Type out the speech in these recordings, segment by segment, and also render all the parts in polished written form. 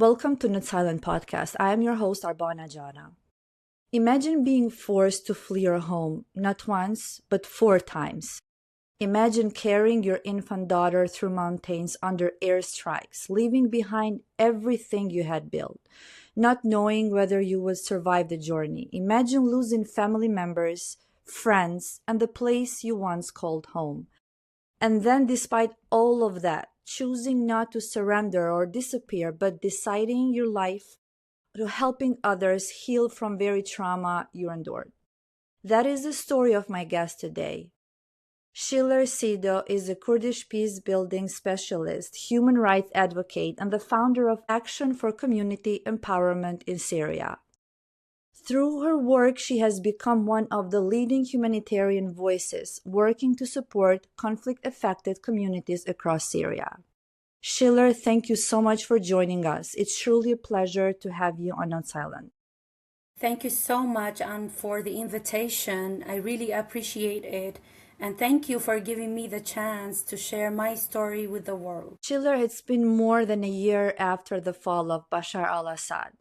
Welcome to Not Silent Podcast. I am your host, Arbana. Imagine being forced to flee your home, not once, but 4 times. Imagine carrying your infant daughter through mountains under airstrikes, leaving behind everything you had built, not knowing whether you would survive the journey. Imagine losing family members, friends, and the place you once called home. And then, despite all of that, choosing not to surrender or disappear, but deciding your life to helping others heal from very trauma you endured. That is the story of my guest today. Shiler Sido is a Kurdish peace-building specialist, human rights advocate, and the founder of Action for Community Empowerment in Syria. Through her work, she has become one of the leading humanitarian voices working to support conflict-affected communities across Syria. Shiler, thank you so much for joining us. It's truly a pleasure to have you on Not Silent. Thank you so much, and for the invitation. I really appreciate it. And thank you for giving me the chance to share my story with the world. Shiler, it's been more than a year after the fall of Bashar al-Assad.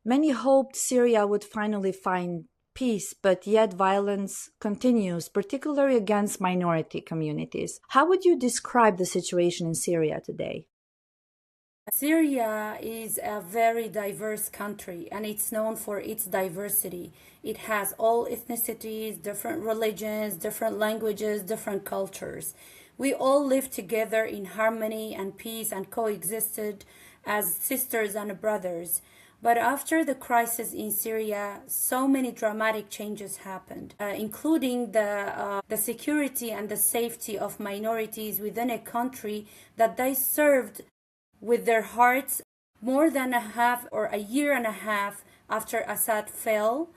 Many hoped Syria would finally find peace, but yet violence continues, particularly against minority communities. How would you describe the situation in Syria today? Syria is a very diverse country, and it's known for its diversity. It has all ethnicities, different religions, different languages, different cultures. We all live together in harmony and peace and coexisted as sisters and brothers. But after the crisis in Syria, so many dramatic changes happened, including the security and the safety of minorities within a country that they served with their hearts. More than a year and a half after Assad fell,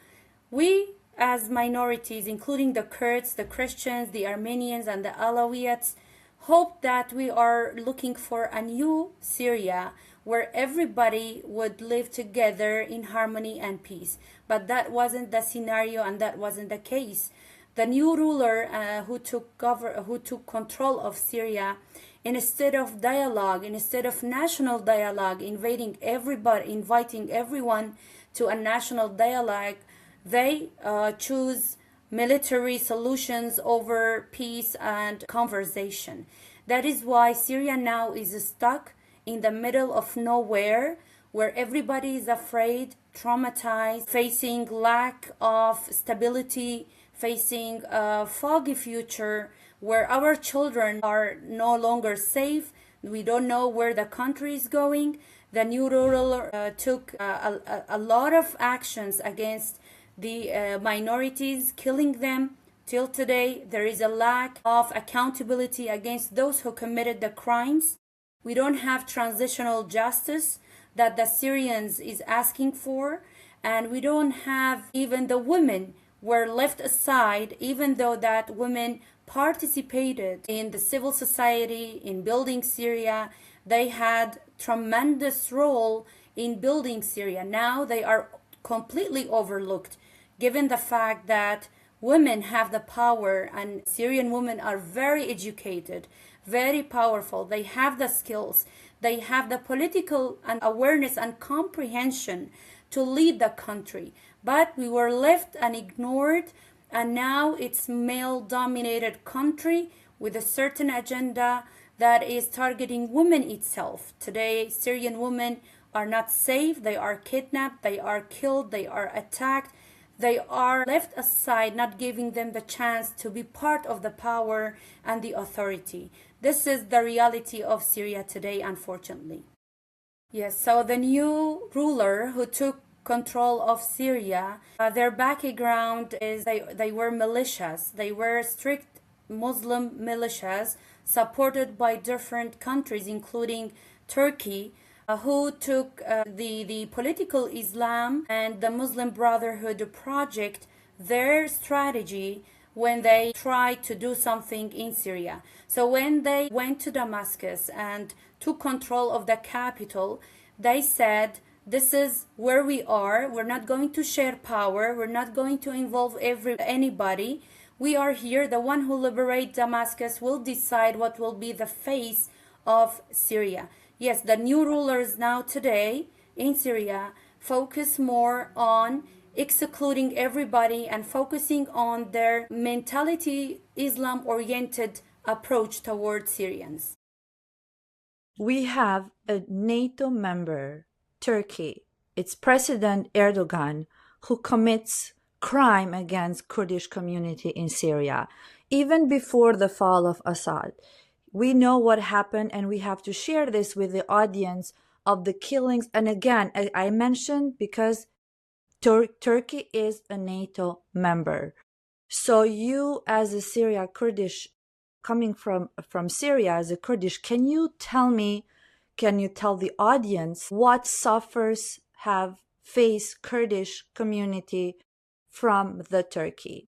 we as minorities, including the Kurds, the Christians, the Armenians, and the Alawites, hope that we are looking for a new Syria where everybody would live together in harmony and peace. But that wasn't the scenario, and that wasn't the case. The new ruler who took control of Syria, instead of dialogue, instead of national dialogue, inviting everyone to a national dialogue, they choose military solutions over peace and conversation. That is why Syria now is stuck in the middle of nowhere, where everybody is afraid, traumatized, facing lack of stability, facing a foggy future, where our children are no longer safe. We don't know where the country is going. The new ruler took a lot of actions against the minorities, killing them. Till today, there is a lack of accountability against those who committed the crimes. We don't have transitional justice that the Syrians is asking for, and we don't have even the women were left aside, even though that women participated in the civil society, in building Syria. They had tremendous role in building Syria. Now they are completely overlooked, given the fact that women have the power, and Syrian women are very educated, very powerful. They have the skills. They have the political and awareness and comprehension to lead the country. But we were left and ignored, and now it's male-dominated country with a certain agenda that is targeting women itself. Today, Syrian women are not safe. They are kidnapped, they are killed, they are attacked. They are left aside, not giving them the chance to be part of the power and the authority. This is the reality of Syria today, unfortunately. Yes, so the new ruler who took control of Syria, their background is they were militias. They were strict Muslim militias supported by different countries, including Turkey, who took the political Islam and the Muslim Brotherhood project, their strategy when they tried to do something in Syria. So when they went to Damascus and took control of the capital, they said, this is where we are. We're not going to share power. We're not going to involve anybody. We are here. The one who liberates Damascus will decide what will be the face of Syria. Yes, the new rulers now today in Syria focus more on excluding everybody and focusing on their mentality, Islam oriented approach towards Syrians. We have a NATO member, Turkey, its President Erdogan, who commits crime against Kurdish community in Syria, even before the fall of Assad. We know what happened, and we have to share this with the audience of the killings. And again, I mentioned because Turkey is a NATO member. So you, as a Syria Kurdish, coming from Syria as a Kurdish, can you tell the audience what suffers have faced Kurdish community from the Turkey?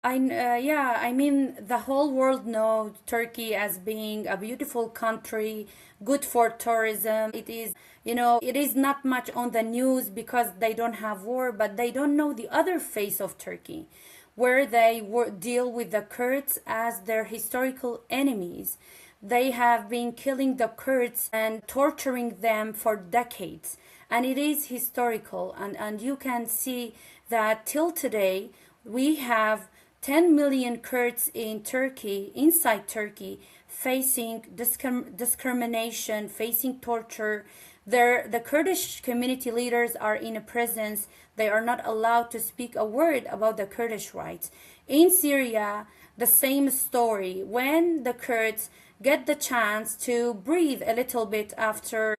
I mean, the whole world knows Turkey as being a beautiful country, good for tourism. It is, it is not much on the news because they don't have war, but they don't know the other face of Turkey, where they deal with the Kurds as their historical enemies. They have been killing the Kurds and torturing them for decades. And it is historical. And you can see that till today, we have 10 million Kurds in Turkey, inside Turkey, facing discrimination, facing torture. The Kurdish community leaders are in a prisons. They are not allowed to speak a word about the Kurdish rights. In Syria, the same story. When the Kurds get the chance to breathe a little bit after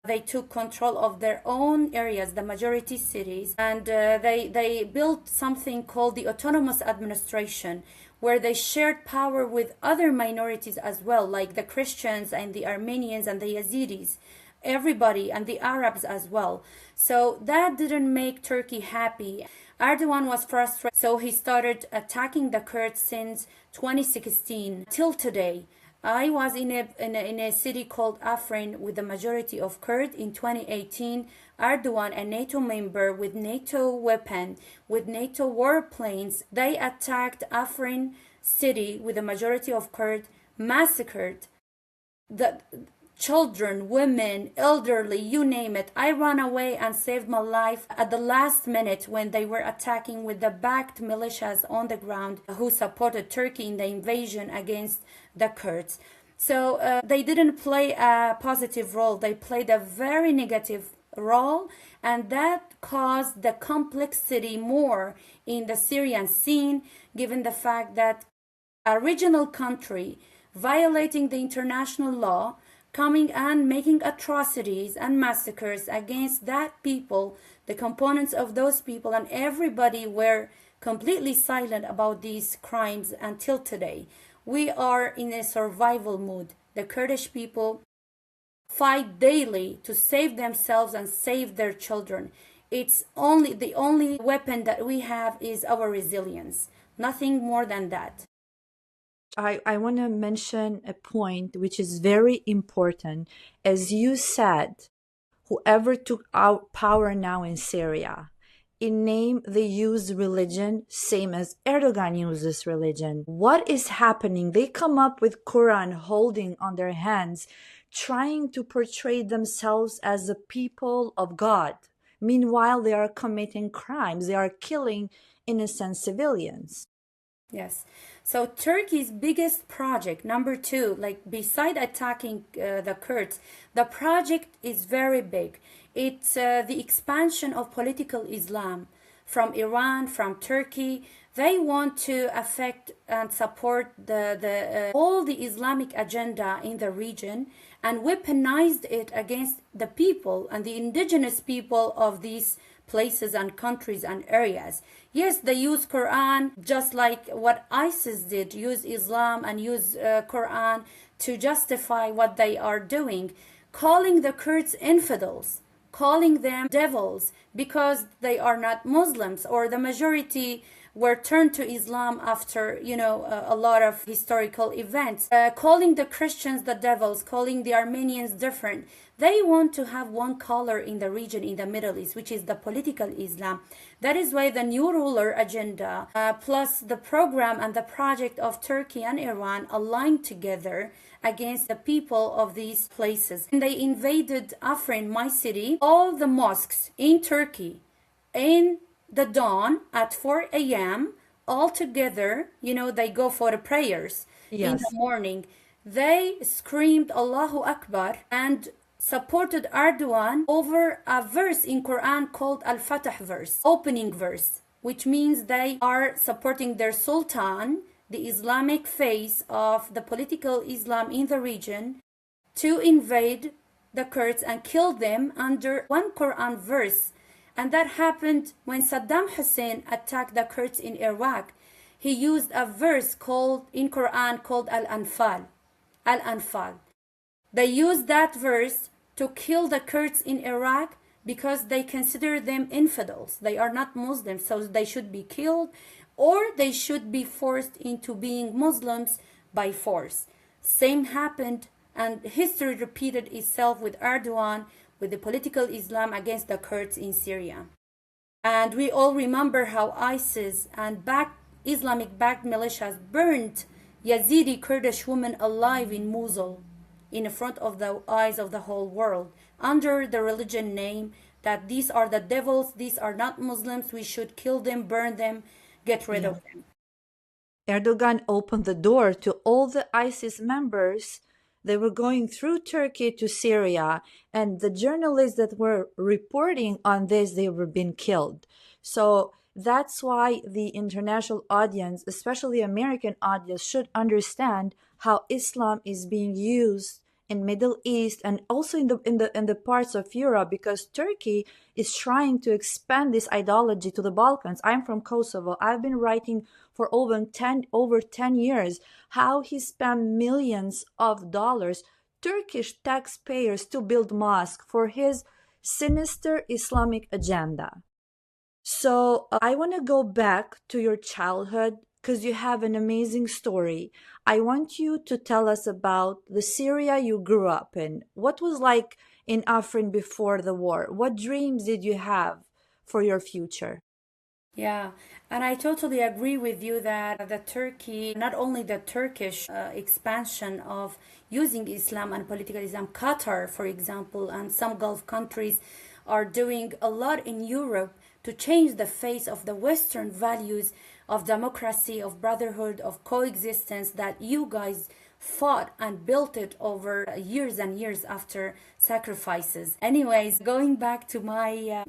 they took control of their own areas, the majority cities, and they built something called the autonomous administration, where they shared power with other minorities as well, like the Christians and the Armenians and the Yazidis, everybody, and the Arabs as well. So that didn't make Turkey happy. Erdogan was frustrated, so he started attacking the Kurds since 2016 till today. I was in a city called Afrin with the majority of Kurds in 2018. Erdogan, a NATO member with NATO weapon, with NATO warplanes, they attacked Afrin city with the majority of Kurds, massacred the children, women, elderly, you name it. I ran away and saved my life at the last minute when they were attacking with the backed militias on the ground who supported Turkey in the invasion against the Kurds. So they didn't play a positive role. They played a very negative role, and that caused the complexity more in the Syrian scene, given the fact that a regional country violating the international law, coming and making atrocities and massacres against that people, the components of those people, and everybody were completely silent about these crimes until today. We are in a survival mood. The Kurdish people fight daily to save themselves and save their children. It's the only weapon that we have is our resilience. Nothing more than that. I want to mention a point which is very important. As you said, whoever took out power now in Syria, in name they use religion, same as Erdogan uses religion. What is happening? They come up with Quran holding on their hands, trying to portray themselves as the people of God. Meanwhile, they are committing crimes. They are killing innocent civilians. Yes. So Turkey's biggest project, number two, like beside attacking the Kurds, the project is very big. It's the expansion of political Islam from Iran, from Turkey. They want to affect and support all the Islamic agenda in the region and weaponized it against the people and the indigenous people of these places and countries and areas. Yes, they use Quran just like what ISIS did, use Islam and use Quran to justify what they are doing, calling the Kurds infidels, calling them devils because they are not Muslims, or the majority were turned to Islam after, a lot of historical events, calling the Christians the devils, calling the Armenians different. They want to have one color in the region, in the Middle East, which is the political Islam. That is why the new ruler agenda, plus the program and the project of Turkey and Iran aligned together against the people of these places. And they invaded Afrin, my city, all the mosques in Turkey in the dawn at 4 a.m. all together. They go for the prayers in the Yes. morning. They screamed Allahu Akbar and supported Erdogan over a verse in Quran called Al-Fatah verse, opening verse, which means they are supporting their sultan, the Islamic face of the political Islam in the region, to invade the Kurds and kill them under one Quran verse. And that happened when Saddam Hussein attacked the Kurds in Iraq. He used a verse in Quran called Al-Anfal. Al-Anfal. They used that verse to kill the Kurds in Iraq because they consider them infidels. They are not Muslims, so they should be killed or they should be forced into being Muslims by force. Same happened, and history repeated itself with Erdogan, with the political Islam against the Kurds in Syria. And we all remember how ISIS and Islamic-backed militias burned Yazidi Kurdish women alive in Mosul in front of the eyes of the whole world under the religion name that these are the devils, these are not Muslims, we should kill them, burn them, get rid of them. Erdogan opened the door to all the ISIS members. They were going through Turkey to Syria, and the journalists that were reporting on this, they were being killed. So that's why the international audience, especially American audience, should understand how Islam is being used in Middle East and also in the parts of Europe, because Turkey is trying to expand this ideology to the Balkans. I'm from Kosovo. I've been writing for over 10 years how he spent millions of dollars, Turkish taxpayers, to build mosques for his sinister Islamic agenda. So I want to go back to your childhood because you have an amazing story. I want you to tell us about the Syria you grew up in. What was like in Afrin before the war? What dreams did you have for your future? Yeah, and I totally agree with you that not only the Turkish expansion of using Islam and political Islam, Qatar, for example, and some Gulf countries are doing a lot in Europe to change the face of the Western values of democracy, of brotherhood, of coexistence that you guys fought and built it over years and years after sacrifices. Anyways, going back to my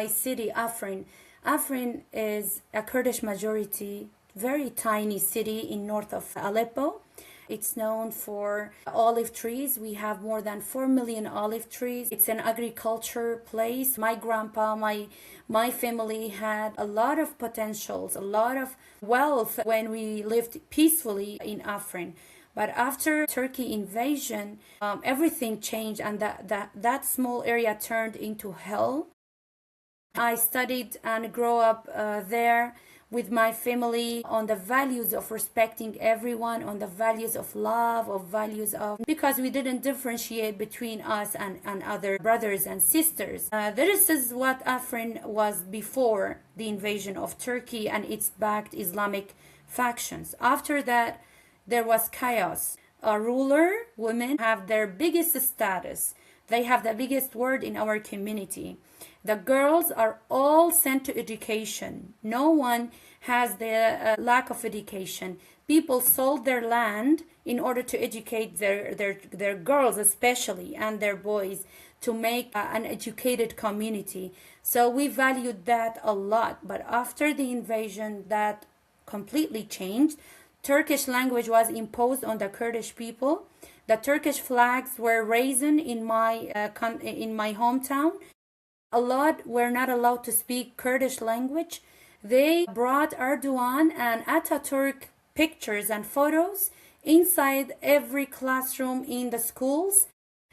city, Afrin. Afrin is a Kurdish majority, very tiny city in north of Aleppo. It's known for olive trees. We have more than 4 million olive trees. It's an agriculture place. My grandpa, my family had a lot of potentials, a lot of wealth when we lived peacefully in Afrin. But after Turkey invasion, everything changed, and that small area turned into hell. I studied and grew up there with my family on the values of respecting everyone, on the values of love, because we didn't differentiate between us and other brothers and sisters. This is what Afrin was before the invasion of Turkey and its backed Islamic factions. After that, there was chaos. A ruler, women have their biggest status. They have the biggest word in our community. The girls are all sent to education. No one has the lack of education. People sold their land in order to educate their girls especially and their boys to make an educated community. So we valued that a lot. But after the invasion, that completely changed. Turkish language was imposed on the Kurdish people. The Turkish flags were raised in my hometown. A lot were not allowed to speak Kurdish language. They brought Erdogan and Ataturk pictures and photos inside every classroom in the schools.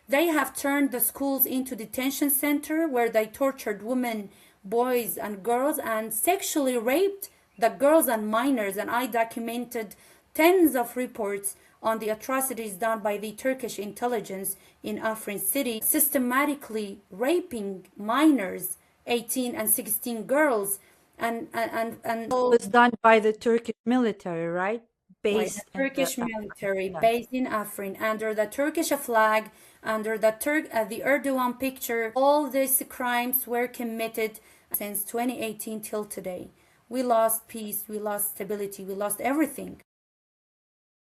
They have turned the schools into detention center where they tortured women, boys, and girls and sexually raped the girls and minors. And I documented tens of reports on the atrocities done by the Turkish intelligence in Afrin city, systematically raping minors, 18 and 16 girls, and It was done by the Turkish military, right? Right, the based in the Turkish military yes. based in Afrin under the Turkish flag, under the Erdogan picture. All these crimes were committed since 2018 till today. We lost peace, we lost stability, we lost everything.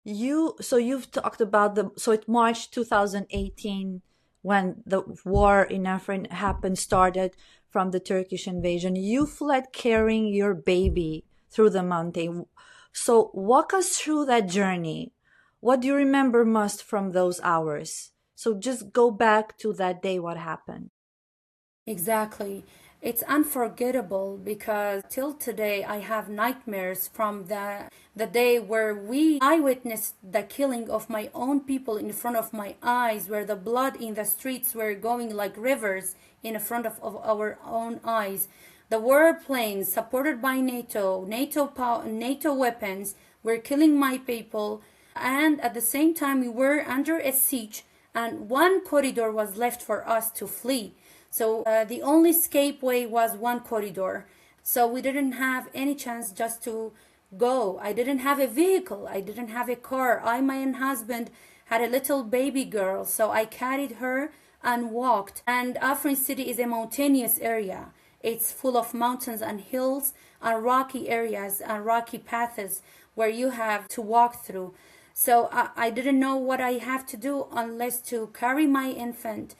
You've talked about it March 2018 when the war in Afrin started from the Turkish invasion. You fled carrying your baby through the mountain. So walk us through that journey. What do you remember most from those hours? So just go back to that day, what happened? Exactly. It's unforgettable because till today I have nightmares from the day where I witnessed the killing of my own people in front of my eyes, where the blood in the streets were going like rivers in front of our own eyes. The warplanes supported by NATO weapons were killing my people, and at the same time we were under a siege, and one corridor was left for us to flee. So the only escape way was one corridor. So we didn't have any chance just to go. I didn't have a vehicle. I didn't have a car. My own husband had a little baby girl. So I carried her and walked. And Afrin city is a mountainous area. It's full of mountains and hills and rocky areas and rocky paths where you have to walk through. So I didn't know what I have to do unless to carry my infant,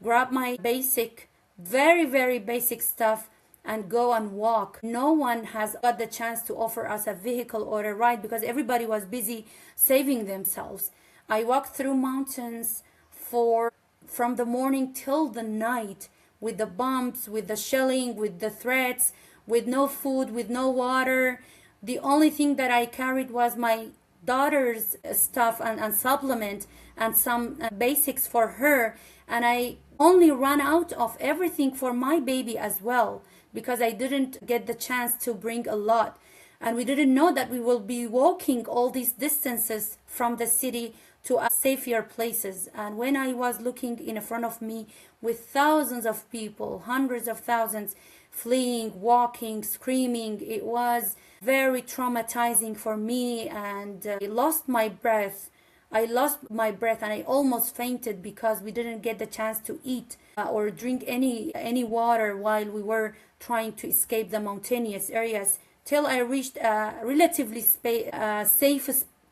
grab my basic, very, very basic stuff, and go and walk. No one has got the chance to offer us a vehicle or a ride because everybody was busy saving themselves. I walked through mountains from the morning till the night, with the bombs, with the shelling, with the threats, with no food, with no water. The only thing that I carried was my daughter's stuff and supplement and some basics for her, and I only ran out of everything for my baby as well because I didn't get the chance to bring a lot, and we didn't know that we will be walking all these distances from the city to safer places. And when I was looking in front of me with thousands of people, hundreds of thousands, fleeing, walking, screaming, it was very traumatizing for me, and I lost my breath. And I almost fainted because we didn't get the chance to eat or drink any water while we were trying to escape the mountainous areas till I reached a relatively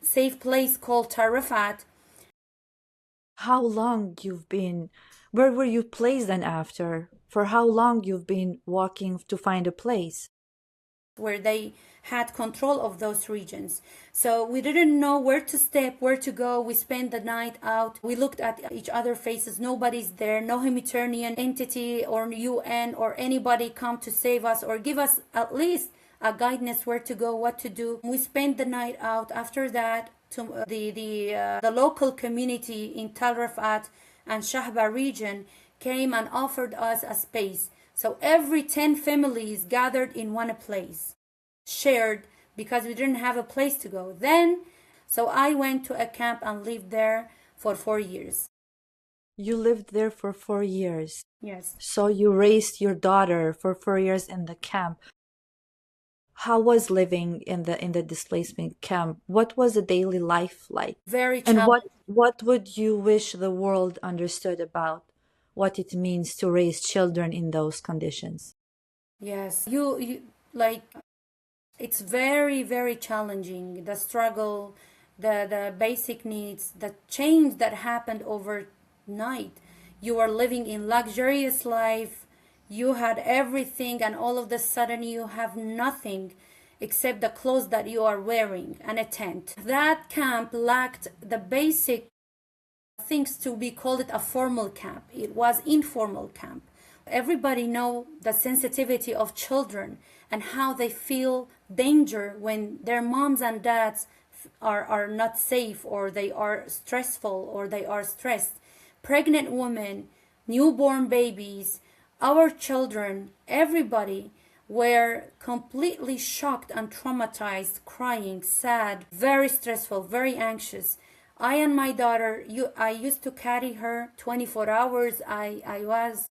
safe place called Tarafat. How long you've been, where were you placed then after? For how long you've been walking to find a place? Where they had control of those regions. So we didn't know where to step, where to go. We spent the night out. We looked at each other faces. Nobody's there. No humanitarian entity or UN or anybody come to save us or give us at least a guidance where to go, what to do. We spent the night out. After that, to the local community in Tal Rafat and Shahba region came and offered us a space. So every 10 families gathered in one place, shared, because we didn't have a place to go. So I went to a camp and lived there for 4 years. You lived there for 4 years. Yes. So you raised your daughter for 4 years in the camp. How was living in the displacement camp? What was the daily life like? Very And challenging. what would you wish the world understood about what it means to raise children in those conditions? Yes. You like, it's very, very challenging. The struggle, the basic needs, the change that happened overnight. You are living in luxurious life. You had everything, and all of a sudden you have nothing except the clothes that you are wearing and a tent. That camp lacked the basic things to be called it a formal camp. It was informal camp. Everybody know the sensitivity of children and how they feel danger when their moms and dads are not safe, or they are stressful, or they are stressed. Pregnant women, newborn babies, our children, everybody were completely shocked and traumatized, crying, sad, very stressful, very anxious. I and my daughter, I used to carry her 24 hours. I was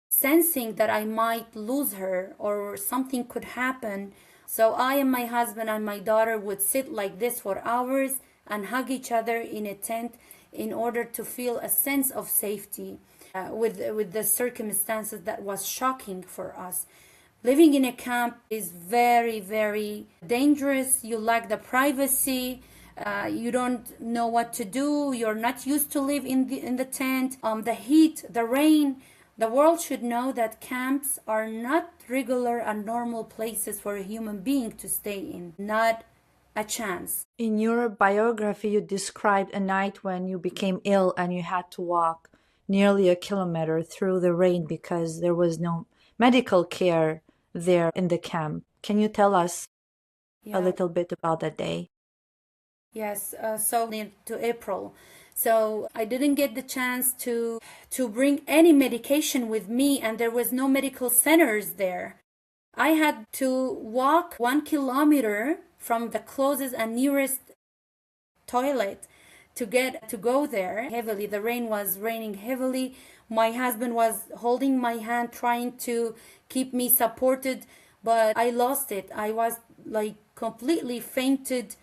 sensing that I might lose her or something could happen, So I and my husband and my daughter would sit like this for hours and hug each other in a tent in order to feel a sense of safety with the circumstances that was shocking for us. Living in a camp is very, very dangerous. You lack the privacy. You don't know what to do. You're not used to live in the tent. The heat, the rain. The world should know that camps are not regular and normal places for a human being to stay in. Not a chance. In your biography, you described a night when you became ill and you had to walk nearly a kilometer through the rain because there was no medical care there in the camp. Can you tell us a little bit about that day? Yes, so to April. So I didn't get the chance to bring any medication with me, and there was no medical centers there. I had to walk 1 kilometer from the closest and nearest toilet to go there heavily. The rain was raining heavily. My husband was holding my hand, trying to keep me supported, but I lost it. I was like completely fainted,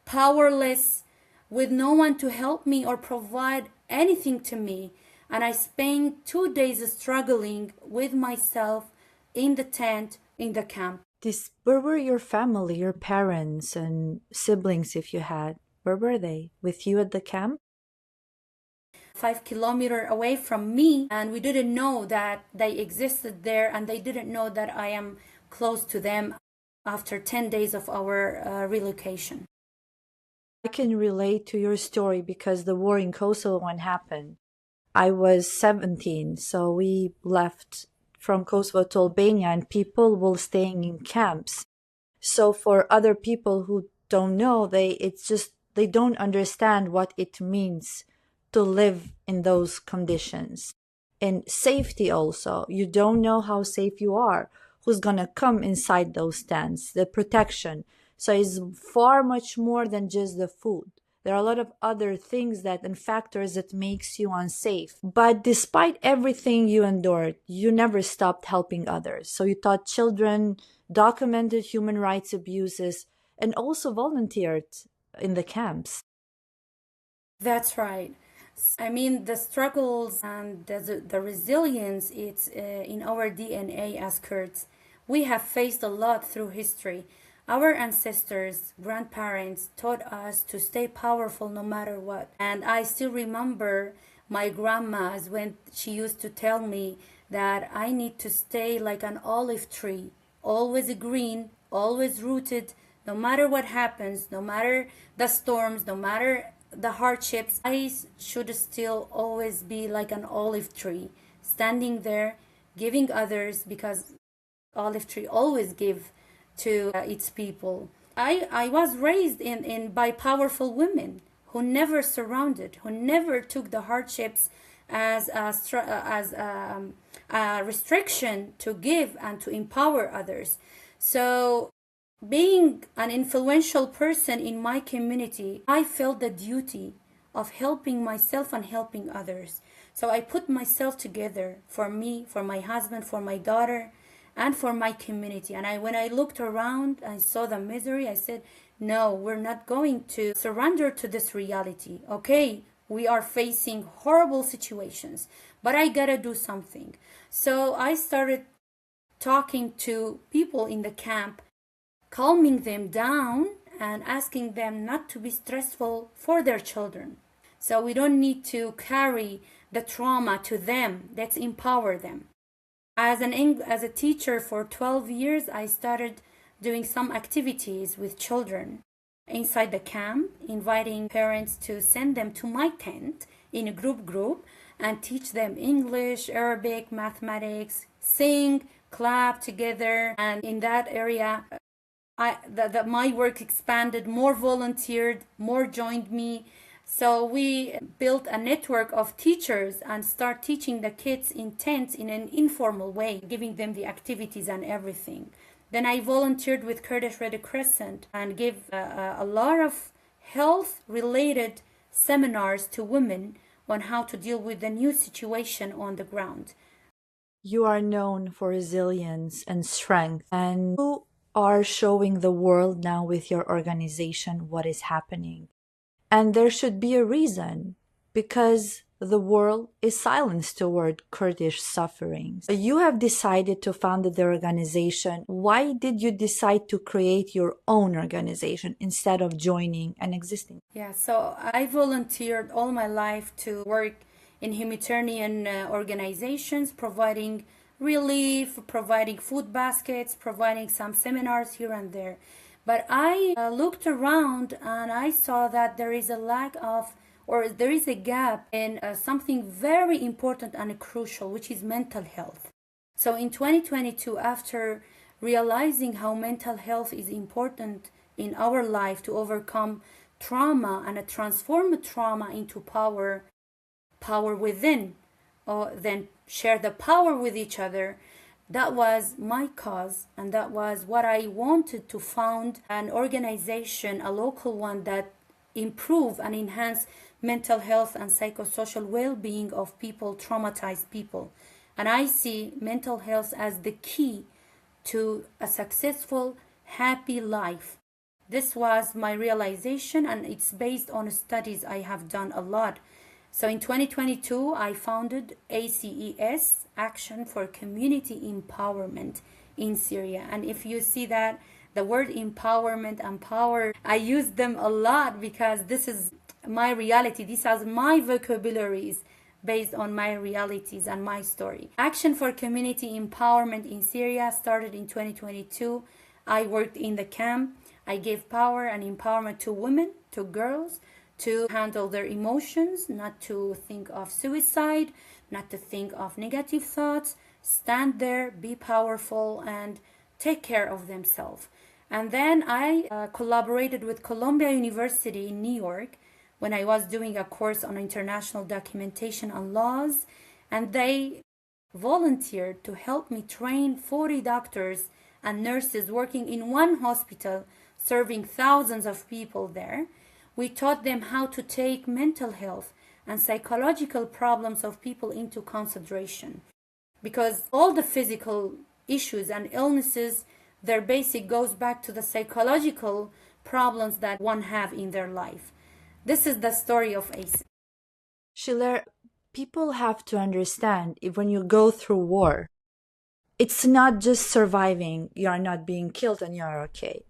powerless, with no one to help me or provide anything to me. And I spent 2 days struggling with myself in the tent in the camp. Where were your family, your parents and siblings, if you had? Where were they? With you at the camp? 5 kilometers away from me, and we didn't know that they existed there, and they didn't know that I am close to them after 10 days of our relocation. I can relate to your story because the war in Kosovo when happened, I was 17, so we left from Kosovo to Albania and people were staying in camps. So for other people who don't know, they don't understand what it means to live in those conditions. And safety also, you don't know how safe you are, who's gonna come inside those tents, the protection. So it's far much more than just the food. There are a lot of other things and factors that makes you unsafe. But despite everything you endured, you never stopped helping others. So you taught children, documented human rights abuses, and also volunteered in the camps. That's right. I mean, the struggles and the resilience, it's in our DNA as Kurds. We have faced a lot through history. Our ancestors, grandparents taught us to stay powerful no matter what. And I still remember my grandma's when she used to tell me that I need to stay like an olive tree, always green, always rooted, no matter what happens, no matter the storms, no matter the hardships. I should still always be like an olive tree, standing there, giving others, because olive tree always give to its people. I was raised by powerful women who never surrounded, who never took the hardships as a restriction to give and to empower others. So being an influential person in my community, I felt the duty of helping myself and helping others. So I put myself together for me, for my husband, for my daughter, and for my community. And when I looked around and saw the misery, I said, no, we're not going to surrender to this reality. Okay, we are facing horrible situations, but I gotta do something. So I started talking to people in the camp, calming them down and asking them not to be stressful for their children. So we don't need to carry the trauma to them. Let's empower them. As a teacher for 12 years, I started doing some activities with children inside the camp, inviting parents to send them to my tent in a group and teach them English, Arabic, mathematics, sing, clap together. And in that area, my work expanded, more volunteered, more joined me. So we built a network of teachers and start teaching the kids in tents in an informal way, giving them the activities and everything. Then I volunteered with Kurdish Red Crescent and gave a lot of health-related seminars to women on how to deal with the new situation on the ground. You are known for resilience and strength. And who are showing the world now with your organization what is happening. And there should be a reason, because the world is silenced toward Kurdish sufferings. You have decided to found the organization. Why did you decide to create your own organization instead of joining an existing? Yeah, so I volunteered all my life to work in humanitarian organizations, providing relief, providing food baskets, providing some seminars here and there. But I looked around and I saw that there is a lack of, or there is a gap in something very important and crucial, which is mental health. So in 2022, after realizing how mental health is important in our life to overcome trauma and transform trauma into power within, or then share the power with each other, that was my cause, and that was what I wanted, to found an organization, a local one, that improve and enhance mental health and psychosocial well-being of people, traumatized people. And I see mental health as the key to a successful, happy life. This was my realization, and it's based on studies I have done a lot. So in 2022, I founded ACES, Action for Community Empowerment in Syria. And if you see that, the word empowerment and power, I use them a lot because this is my reality. These are my vocabularies based on my realities and my story. Action for Community Empowerment in Syria started in 2022. I worked in the camp. I gave power and empowerment to women, to girls, to handle their emotions, not to think of suicide, not to think of negative thoughts, stand there, be powerful, and take care of themselves. And then I collaborated with Columbia University in New York when I was doing a course on international documentation and laws, and they volunteered to help me train 40 doctors and nurses working in one hospital, serving thousands of people there. We taught them how to take mental health and psychological problems of people into consideration, because all the physical issues and illnesses, their basic goes back to the psychological problems that one have in their life. This is the story of ACES. Shiler, people have to understand, if when you go through war, it's not just surviving, you are not being killed and you're okay.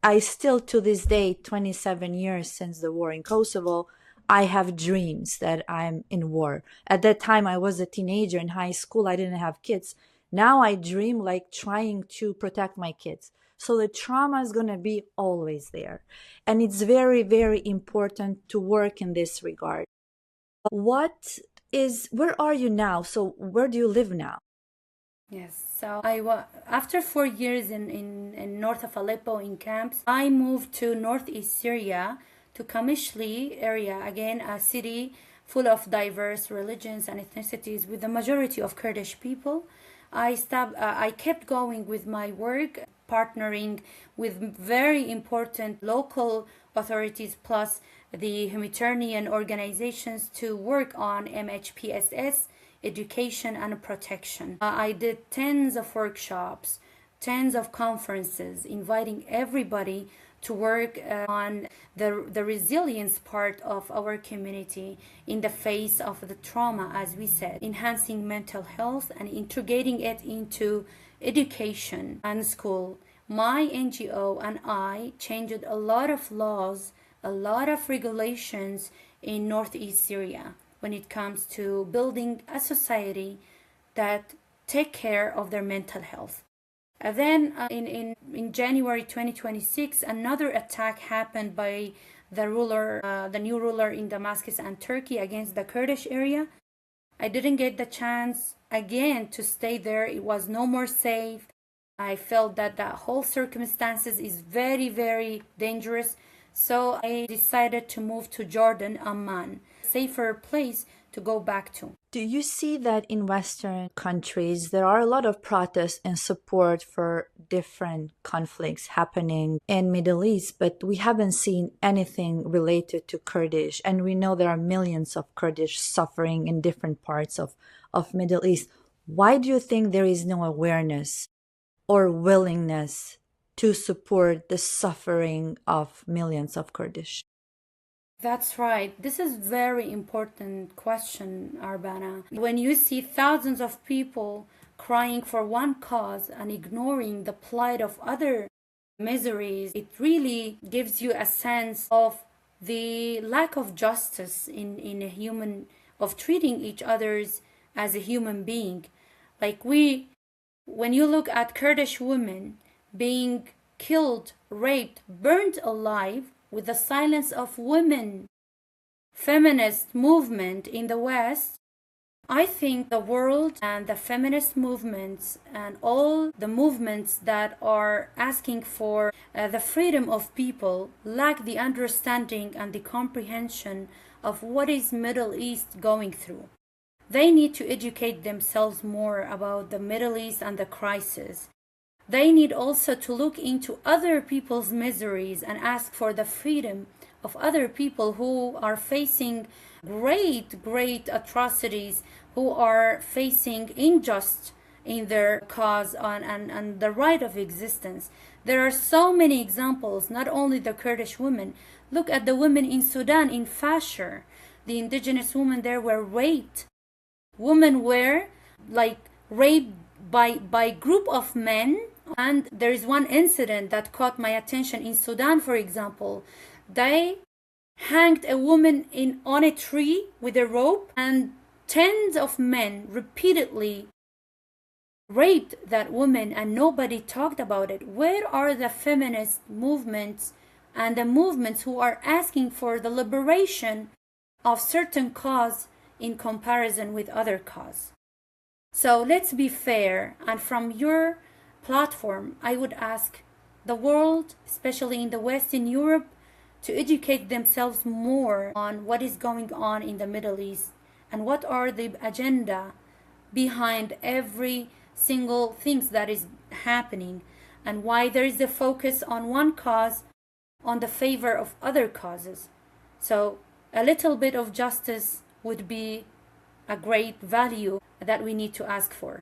I still, to this day, 27 years since the war in Kosovo, I have dreams that I'm in war. At that time, I was a teenager in high school. I didn't have kids. Now I dream like trying to protect my kids. So the trauma is going to be always there. And it's very, very important to work in this regard. Where are you now? So where do you live now? Yes, so after 4 years in north of Aleppo in camps, I moved to northeast Syria, to Kamishli area, again a city full of diverse religions and ethnicities with the majority of Kurdish people. I kept going with my work, partnering with very important local authorities plus the humanitarian organizations to work on MHPSS, education and protection. I did tens of workshops, tens of conferences, inviting everybody to work on the resilience part of our community in the face of the trauma, as we said, enhancing mental health and integrating it into education and school. My NGO and I changed a lot of laws, a lot of regulations in northeast Syria when it comes to building a society that take care of their mental health. And then in January 2026, another attack happened by the new ruler in Damascus and Turkey against the Kurdish area. I didn't get the chance again to stay there. It was no more safe. I felt that the whole circumstances is very, very dangerous. So I decided to move to Jordan, Amman, a safer place to go back to. Do you see that in Western countries, there are a lot of protests and support for different conflicts happening in Middle East, but we haven't seen anything related to Kurdish. And we know there are millions of Kurdish suffering in different parts of Middle East. Why do you think there is no awareness or willingness to support the suffering of millions of Kurdish? That's right. This is very important question, Arbana. When you see thousands of people crying for one cause and ignoring the plight of other miseries, it really gives you a sense of the lack of justice in a human, of treating each others as a human being. Like when you look at Kurdish women being killed, raped, burnt alive with the silence of women, feminist movement in the West, I think the world and the feminist movements and all the movements that are asking for the freedom of people lack the understanding and the comprehension of what is Middle East going through. They need to educate themselves more about the Middle East and the crisis. They need also to look into other people's miseries and ask for the freedom of other people who are facing great atrocities, who are facing injustice in their cause and the right of existence. There are so many examples, not only the Kurdish women. Look at the women in Sudan, in Fashur. The indigenous women there were raped. Women were raped by group of men. And there is one incident that caught my attention in Sudan, for example. They hanged a woman on a tree with a rope, and tens of men repeatedly raped that woman, and nobody talked about it. Where are the feminist movements and the movements who are asking for the liberation of certain cause in comparison with other cause? So let's be fair, and from your platform, I would ask the world, especially in the West, in Europe, to educate themselves more on what is going on in the Middle East and what are the agenda behind every single thing that is happening, and why there is a focus on one cause on the favor of other causes. So a little bit of justice would be a great value that we need to ask for.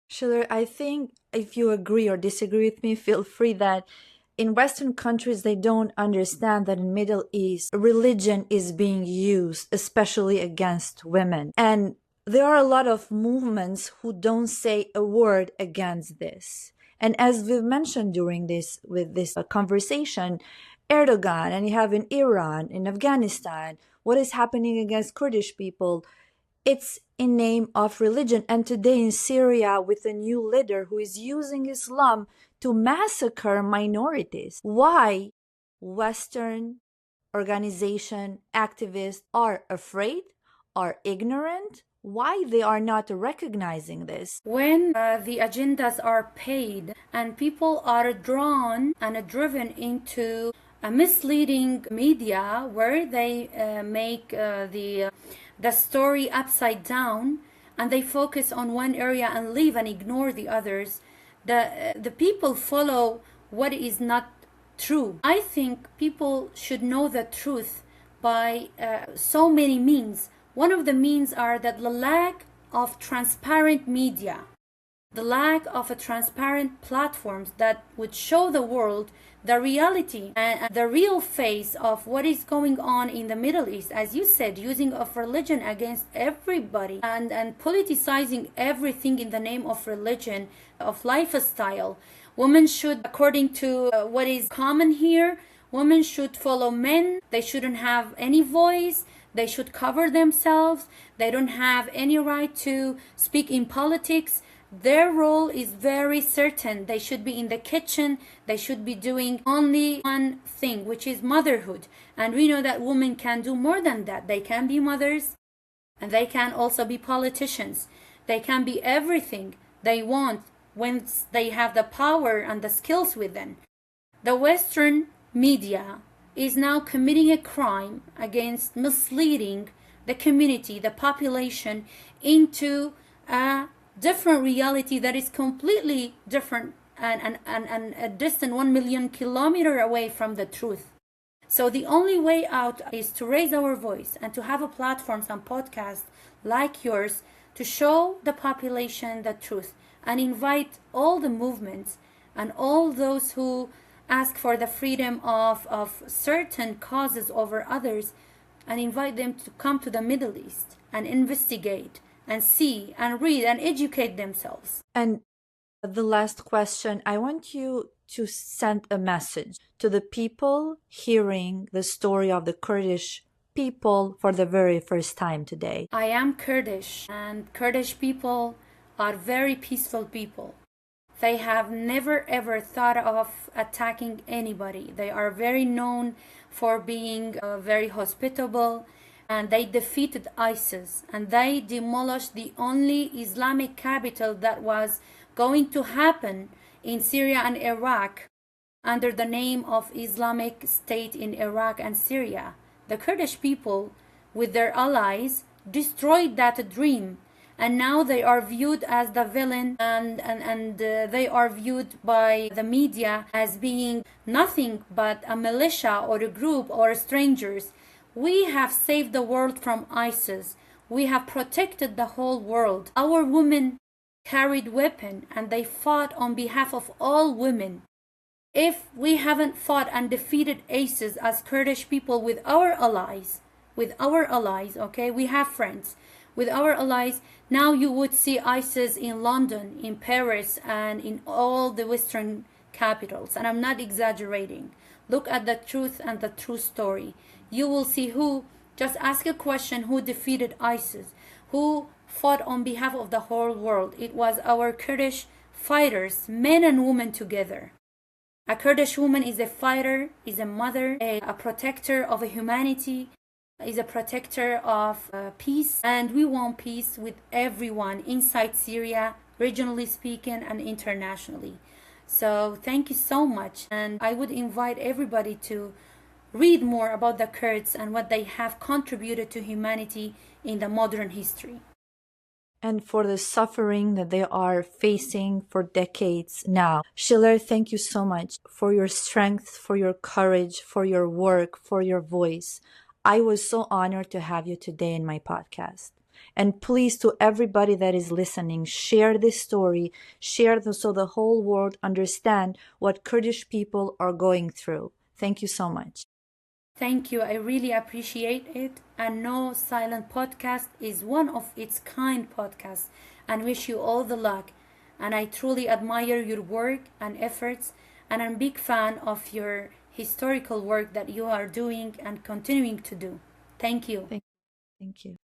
Shiler, I think if you agree or disagree with me, feel free, that in Western countries, they don't understand that in Middle East, religion is being used, especially against women. And there are a lot of movements who don't say a word against this. And as we've mentioned during this conversation, Erdogan, and you have in Iran, in Afghanistan, what is happening against Kurdish people, it's in name of religion. And today in Syria, with a new leader who is using Islam to massacre minorities. Why Western organization activists are afraid, are ignorant? Why they are not recognizing this? When the agendas are paid and people are drawn and driven into a misleading media where they make the story upside down, and they focus on one area and leave and ignore the others, the people follow what is not true. I think people should know the truth by so many means. One of the means are that the lack of transparent media, the lack of a transparent platforms that would show the world the reality and the real face of what is going on in the Middle East. As you said, using of religion against everybody and politicizing everything in the name of religion, of lifestyle. Women should, according to what is common here, women should follow men. They shouldn't have any voice. They should cover themselves. They don't have any right to speak in politics. Their role is very certain. They should be in the kitchen. They should be doing only one thing, which is motherhood. And we know that women can do more than that. They can be mothers, and they can also be politicians. They can be everything they want when they have the power and the skills with them. The Western media is now committing a crime against misleading the community, the population, into a different reality that is completely different and a distant 1 million kilometers away from the truth. So the only way out is to raise our voice and to have a platform, some podcasts like yours, to show the population the truth and invite all the movements and all those who ask for the freedom of certain causes over others, and invite them to come to the Middle East and investigate and see and read and educate themselves. And the last question, I want you to send a message to the people hearing the story of the Kurdish people for the very first time today. I am Kurdish, and Kurdish people are very peaceful people. They have never ever thought of attacking anybody. They are very known for being very hospitable, and they defeated ISIS, and they demolished the only Islamic capital that was going to happen in Syria and Iraq under the name of Islamic State in Iraq and Syria. The Kurdish people, with their allies, destroyed that dream, and now they are viewed as the villain, and they are viewed by the media as being nothing but a militia or a group or strangers. We have saved the world from ISIS. We have protected the whole world. Our women carried weapons, and they fought on behalf of all women. If we haven't fought and defeated ISIS as Kurdish people with our allies, okay, we have friends, with our allies, now you would see ISIS in London, in Paris, and in all the Western capitals. And I'm not exaggerating. Look at the truth and the true story. You will see who, just ask a question, who defeated ISIS, who fought on behalf of the whole world. It was our Kurdish fighters, men and women together. A Kurdish woman is a fighter, is a mother, a protector of humanity, is a protector of peace, and we want peace with everyone inside Syria, regionally speaking and internationally. So thank you so much, and I would invite everybody to read more about the Kurds and what they have contributed to humanity in the modern history. And for the suffering that they are facing for decades now. Shiler, thank you so much for your strength, for your courage, for your work, for your voice. I was so honored to have you today in my podcast. And please, to everybody that is listening, share this story, so the whole world understand what Kurdish people are going through. Thank you so much. Thank you. I really appreciate it. And No Silent Podcast is one of its kind podcasts, and wish you all the luck. And I truly admire your work and efforts, and I'm a big fan of your historical work that you are doing and continuing to do. Thank you. Thank you.